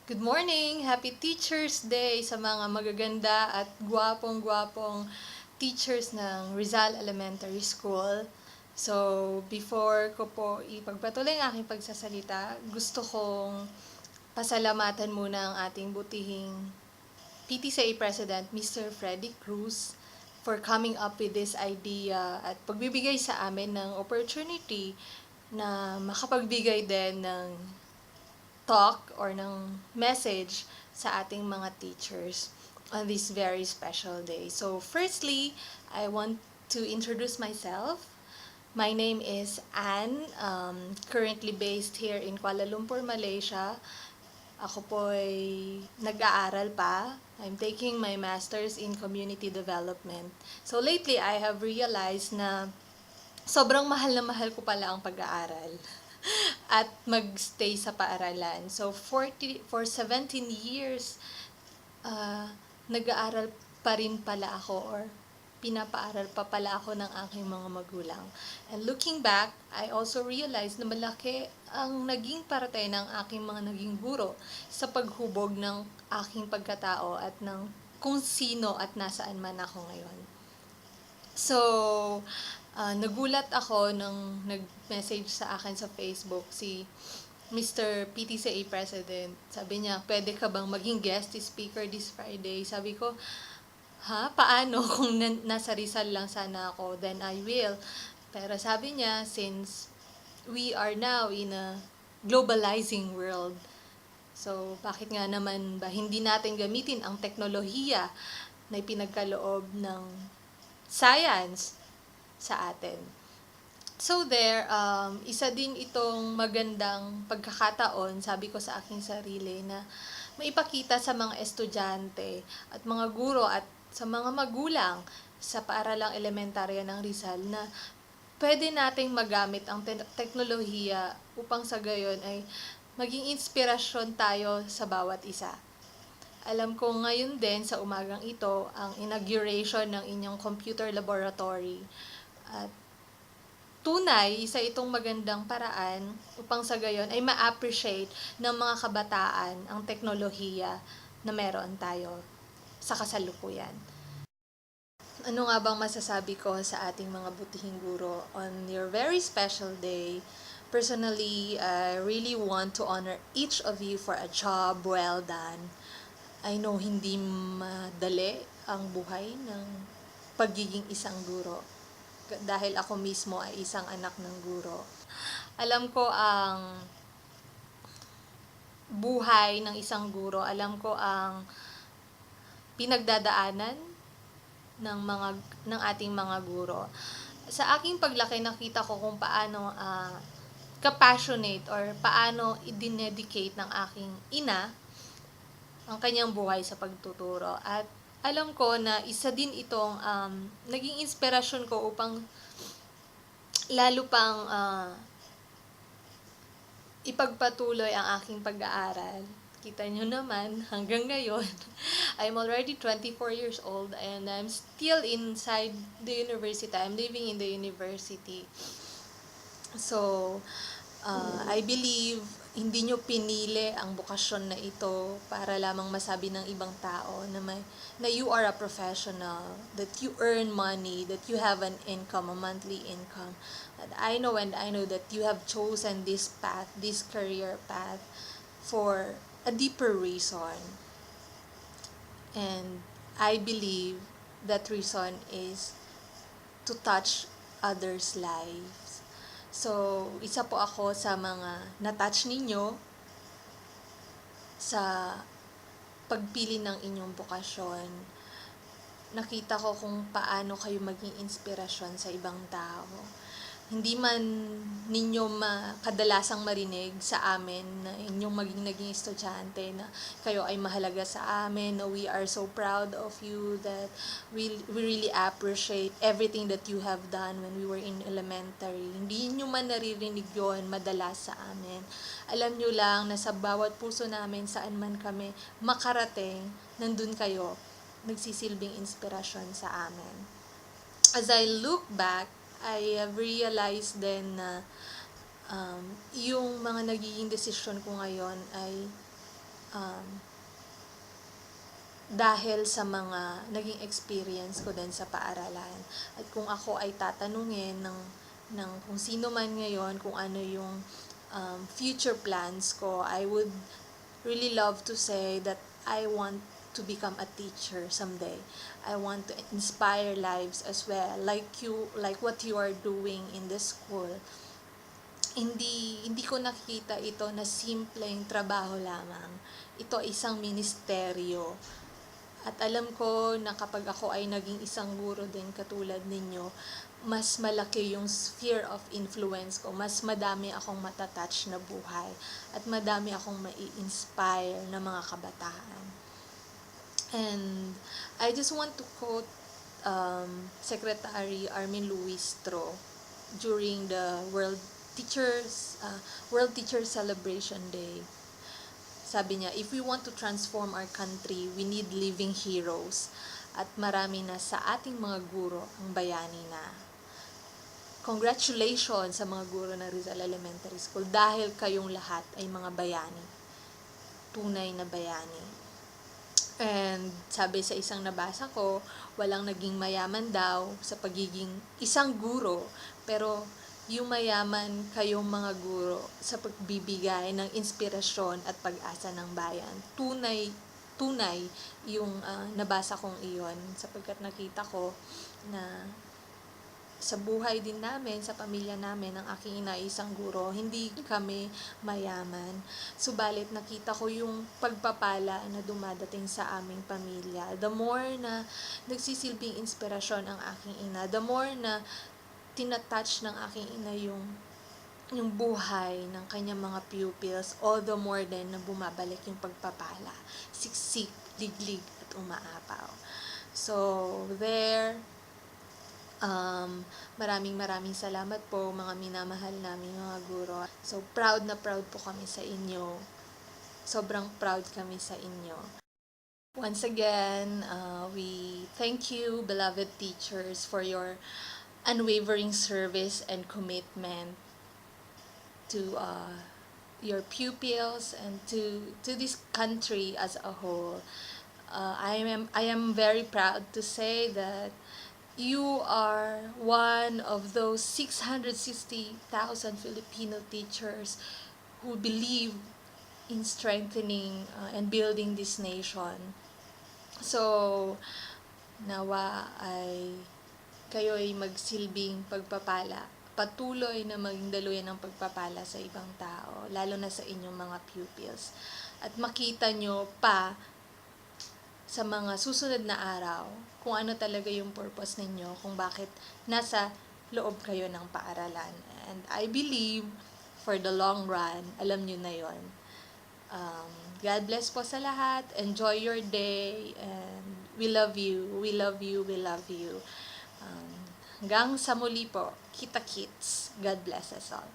Good morning! Happy Teacher's Day sa mga magaganda at gwapong-gwapong teachers ng Rizal Elementary School. So, before ko po ipagpatuloy ang aking pagsasalita, gusto kong pasalamatan muna ang ating butihing PTCA President, Mr. Freddy Cruz, for coming up with this idea at pagbibigay sa amin ng opportunity na makapagbigay din ng talk or ng message sa ating mga teachers on this very special day. So firstly, I want to introduce myself. My name is Anne, currently based here in Kuala Lumpur, Malaysia. Ako po ay nag-aaral pa. I'm taking my master's in community development. So lately, I have realized na sobrang mahal na mahal ko pala ang pag-aaral at magstay sa paaralan. So, for 17 years, nag-aaral pa rin pala ako or pinapaaral pa pala ako ng aking mga magulang. And looking back, I also realized na malaki ang naging parte ng aking mga naging guro sa paghubog ng aking pagkatao at ng kung sino at nasaan man ako ngayon. So, nagulat ako nung nag-message sa akin sa Facebook si Mr. PTCA President. Sabi niya, pwede ka bang maging guest speaker this Friday? Sabi ko, paano kung nasa Rizal lang sana ako? Then I will. Pero sabi niya, since we are now in a globalizing world, so bakit nga naman ba hindi natin gamitin ang teknolohiya na ipinagkaloob ng science sa atin. So there, isa din itong magandang pagkakataon, sabi ko sa aking sarili, na maipakita sa mga estudyante at mga guro at sa mga magulang sa paaralang elementarya ng Rizal na pwede nating magamit ang teknolohiya upang sa gayon ay maging inspirasyon tayo sa bawat isa. Alam ko ngayon din sa umagang ito ang inauguration ng inyong computer laboratory. At tunay, isa itong magandang paraan upang sa gayon ay ma-appreciate ng mga kabataan ang teknolohiya na meron tayo sa kasalukuyan. Ano nga bang masasabi ko sa ating mga butihing guro on your very special day? Personally, I really want to honor each of you for a job well done. I know hindi madali ang buhay ng pagiging isang guro dahil ako mismo ay isang anak ng guro. Alam ko ang buhay ng isang guro, alam ko ang pinagdadaanan ng ating mga guro. Sa aking paglaki, nakita ko kung paano ka-passionate or paano i-dedicate ng aking ina ang kanyang buhay sa pagtuturo. At alam ko na isa din itong naging inspirasyon ko upang lalo pang ipagpatuloy ang aking pag-aaral. Kita nyo naman, hanggang ngayon, I'm already 24 years old and I'm still inside the university. I'm living in the university. So, I believe hindi nyo pinili ang bukasyon na ito para lamang masabi ng ibang tao na you are a professional, that you earn money, that you have an income, a monthly income. And I know that you have chosen this path, this career path, for a deeper reason. And I believe that reason is to touch others' lives. So, isa po ako sa mga na-touch ninyo sa pagpili ng inyong bokasyon. Nakita ko kung paano kayo maging inspirasyon sa ibang tao. Hindi man ninyo kadalasang marinig sa amin na inyong naging estudyante na kayo ay mahalaga sa amin, na we are so proud of you, that we really appreciate everything that you have done when we were in elementary. Hindi nyo man naririnig yon madalas sa amin. Alam nyo lang na sa bawat puso namin, saan man kami makarating, nandun kayo, nagsisilbing inspirasyon sa amin. As I look back, I have realized then na yung mga nagiging desisyon ko ngayon ay um, dahil sa mga naging experience ko din sa paaralan. At kung ako ay tatanungin ng kung sino man ngayon, kung ano yung future plans ko, I would really love to say that I want to become a teacher someday. I want to inspire lives as well, like what you are doing in this school. Hindi ko nakita ito na simpleng trabaho lamang. Ito isang ministeryo. At alam ko na kapag ako ay naging isang guro din katulad ninyo, mas malaki yung sphere of influence ko. Mas madami akong matatouch na buhay. At madami akong mai-inspire na mga kabataan. And I just want to quote Secretary Armin Luistro during the World Teacher Celebration Day. Sabi niya, if we want to transform our country, we need living heroes. At marami na sa ating mga guro ang bayani na. Congratulations sa mga guro ng Rizal Elementary School dahil kayong lahat ay mga bayani. Tunay na bayani. And sabi sa isang nabasa ko, walang naging mayaman daw sa pagiging isang guro, pero yung mayaman kayong mga guro sa pagbibigay ng inspirasyon at pag-asa ng bayan. Tunay yung nabasa kong iyon sapagkat nakita ko na sa buhay din namin, sa pamilya namin, ng aking ina isang guro, hindi kami mayaman. Subalit nakita ko yung pagpapala na dumadating sa aming pamilya. The more na nagsisilbing inspirasyon ang aking ina, the more na tinatouch ng aking ina yung buhay ng kanyang mga pupils, all the more din na bumabalik yung pagpapala, siksik, liglig, at umaapaw. So, maraming salamat po mga minamahal namin mga guro. So, proud na proud po kami sa inyo. Sobrang proud kami sa inyo. Once again, we thank you, beloved teachers, for your unwavering service and commitment to your pupils and to this country as a whole. I am very proud to say that you are one of those 660,000 Filipino teachers who believe in strengthening and building this nation. So, nawa ay kayo ay magsilbing pagpapala, patuloy na maging daluyan ng pagpapala sa ibang tao, lalo na sa inyong mga pupils. At makita nyo pa sa mga susunod na araw kung ano talaga yung purpose ninyo, kung bakit nasa loob kayo ng paaralan. And I believe, for the long run, alam nyo na yon. God bless po sa lahat. Enjoy your day. And we love you. We love you. We love you. Hanggang sa muli po. Kita-kits. God bless us all.